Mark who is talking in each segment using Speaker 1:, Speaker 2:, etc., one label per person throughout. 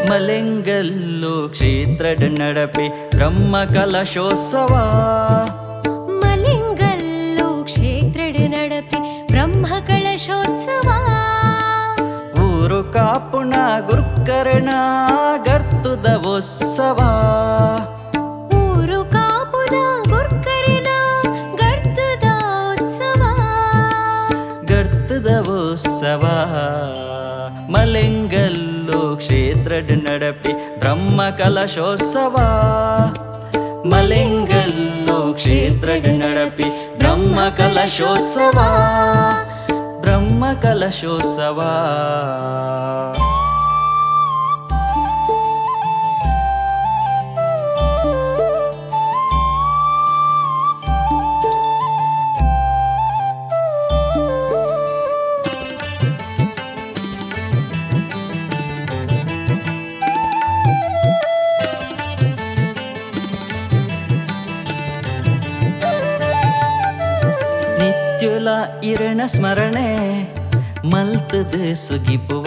Speaker 1: ಮಲೆಂಗಲ್ಲು ಕ್ಷೇತ್ರಡ್ ನಡಪೆ ಬ್ರಹ್ಮ ಕಲಶೋತ್ಸವ.
Speaker 2: ಮಲೆಂಗಲ್ಲು ಕ್ಷೇತ್ರಡ್ ನಡಪೆ ಬ್ರಹ್ಮ ಕಲಶೋತ್ಸವ.
Speaker 1: ಊರು ಕಾಪುಣ ಗುರುಕರ್ಣ ಗರ್ತುದ ಉತ್ಸವ.
Speaker 2: ಊರು ಕಾಪುದ ಗುರುಕರ್ಣ ಗರ್ತುದ ಉತ್ಸವ.
Speaker 1: ಗರ್ತುದ ಉತ್ಸವ. ಮಲೆಂಗಲ್ಲು ಕ್ಷೇತ್ರಡ್ ನಡಪೆ ಬ್ರಹ್ಮ ಕಲಶೋತ್ಸವ. ಮಲೆಂಗಲ್ಲು ಕ್ಷೇತ್ರಡ್ ನಡಪೆ ಬ್ರಹ್ಮ ಕಲಶೋತ್ಸವ. ಬ್ರಹ್ಮ ಕಲಶೋತ್ಸವ. ನಿತ್ಯುಲ ಇರಣ ಸ್ಮರಣೆ ಮಲ್ತದ ಸುಗಿಪುವ.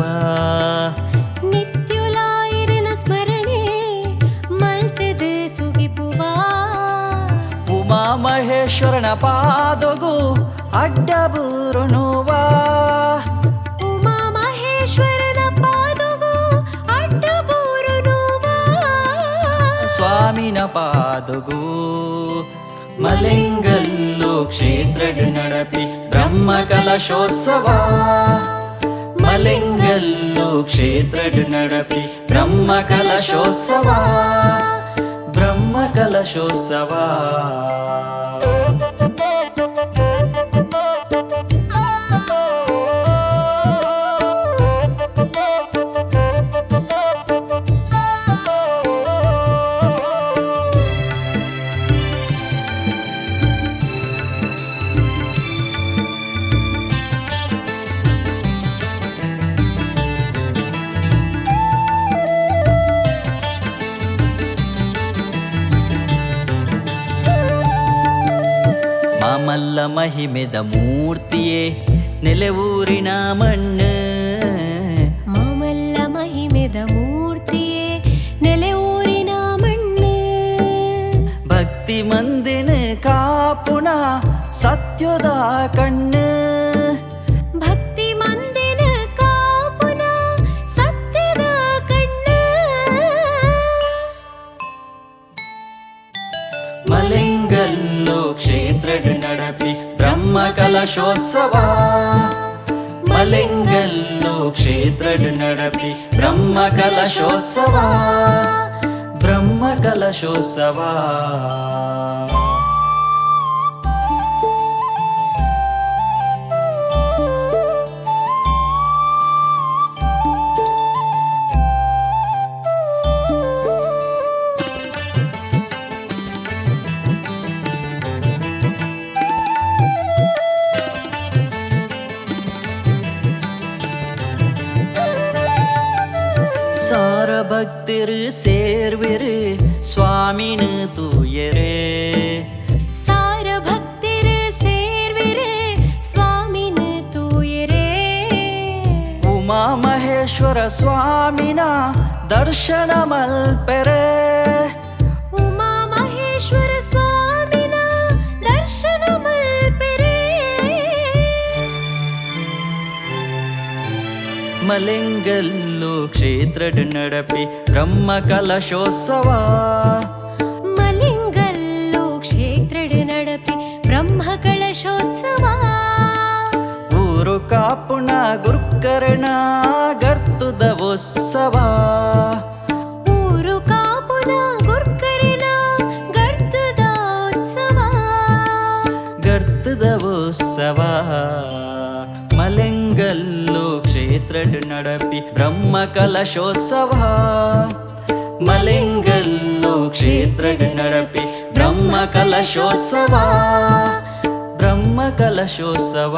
Speaker 2: ನಿತ್ಯುಲ ಇರನ ಸ್ಮರಣೆ ಮಲ್ತದ ಸುಗಿಪುವ.
Speaker 1: ಉಮಾ ಮಹೇಶ್ವರನ ಪಾದೊಗು ಅಡ್ಡಬೂರುಣುವ.
Speaker 2: ಉಮಾ ಮಹೇಶ್ವರನ ಪಾದೊಗು ಅಡ್ಡಬೂರುಣುವ.
Speaker 1: ಸ್ವಾಮಿನ ಪಾದೊಗು. ಮಲೆಂಗಲ್ಲು ಕ್ಷೇತ್ರಡ್ ನಡಪೆ ಬ್ರಹ್ಮ ಕಲಶೋತ್ಸವ. ಮಲೆಂಗಲ್ಲು ಕ್ಷೇತ್ರಡ್ ನಡಪೆ ಬ್ರಹ್ಮ ಕಲಶೋತ್ಸವ. ಬ್ರಹ್ಮ ಕಲಶೋತ್ಸವ. ಮಾಮಲ್ಲ ಮಹಿಮೆದ ಮೂರ್ತಿಯೇ ನೆಲೆಯೂರಿನ ಮಣ್ಣು.
Speaker 2: ಮಾಮಲ್ಲ ಮಹಿಮೆದ ಮೂರ್ತಿಯೇ ನೆಲೆಯೂರಿನ ಮಣ್ಣು.
Speaker 1: ಭಕ್ತಿ ಮಂದಿನ ಕಾಪುಣ ಸತ್ಯದ ಕಣ್ಣು.
Speaker 2: ಭಕ್ತಿ ಮಂದಿನ ಕಾಪುನ ಸತ್ಯದ ಕಣ್ಣು.
Speaker 1: ಮಲೆಂಗಲ್ಲು ಕ್ಷೇತ್ರಡ್ ನಡಪೆ ಬ್ರಹ್ಮ ಕಲಶೋತ್ಸವ. ಮಲೆಂಗಲ್ಲು ಕ್ಷೇತ್ರಡ್ ನಡಪೆ ಬ್ರಹ್ಮ ಕಲಶೋತ್ಸವ. ಬ್ರಹ್ಮ ಕಲಶೋತ್ಸವ. சார பக்தரு சேர்விரு சுவாமினு தூயரே.
Speaker 2: ಸಾರ ಭಕ್ತಿರ ಸೇರ್ವಿರೆ ಸ್ವಾಮಿನ ತೂಯರೇ.
Speaker 1: ಉಮಾ ಮಹೇಶ್ವರ ಸ್ವಾಮಿನ ದರ್ಶನ ಮಲ್ಪೆರೆ.
Speaker 2: ಉಮಾ ಮಹೇಶ್ವರ ಸ್ವಾಮಿನ ದರ್ಶನ ಮಲ್ಪೆರೆ.
Speaker 1: ಮಲೆಂಗಲ್ಲು ಕ್ಷೇತ್ರಡ್ ನಡಪೆ ಬ್ರಹ್ಮ ಕಲಶೋತ್ಸವ.
Speaker 2: ಮಲೆಂಗಲ್ಲು ಕ್ಷೇತ್ರಡ್ ನಡಪೆ ಬ್ರಹ್ಮ ಕಲಶೋತ್ಸವ.
Speaker 1: ಊರು ಕಾಪುಣ ಗುರುಕರ್ಣ ಗರ್ತುದ ಉತ್ಸವ.
Speaker 2: ಊರು ಕಾಪುನ ಗುರುಕರ್ಣ ಗರ್ತುದ ಉತ್ಸವ.
Speaker 1: ಗರ್ತುದ ಉತ್ಸವ. ಮಲೆಂಗಲ್ಲು ಕ್ಷೇತ್ರಡ್ ನಡಪಿ ಬ್ರಹ್ಮ ಕಲಶೋತ್ಸವ ಮಲೆಂಗಲ್ಲು ಕ್ಷೇತ್ರಡ್ ನಡಪಿ ಬ್ರಹ್ಮ ಕಲಶೋತ್ಸವ ಬ್ರಹ್ಮ ಕಲಶೋತ್ಸವ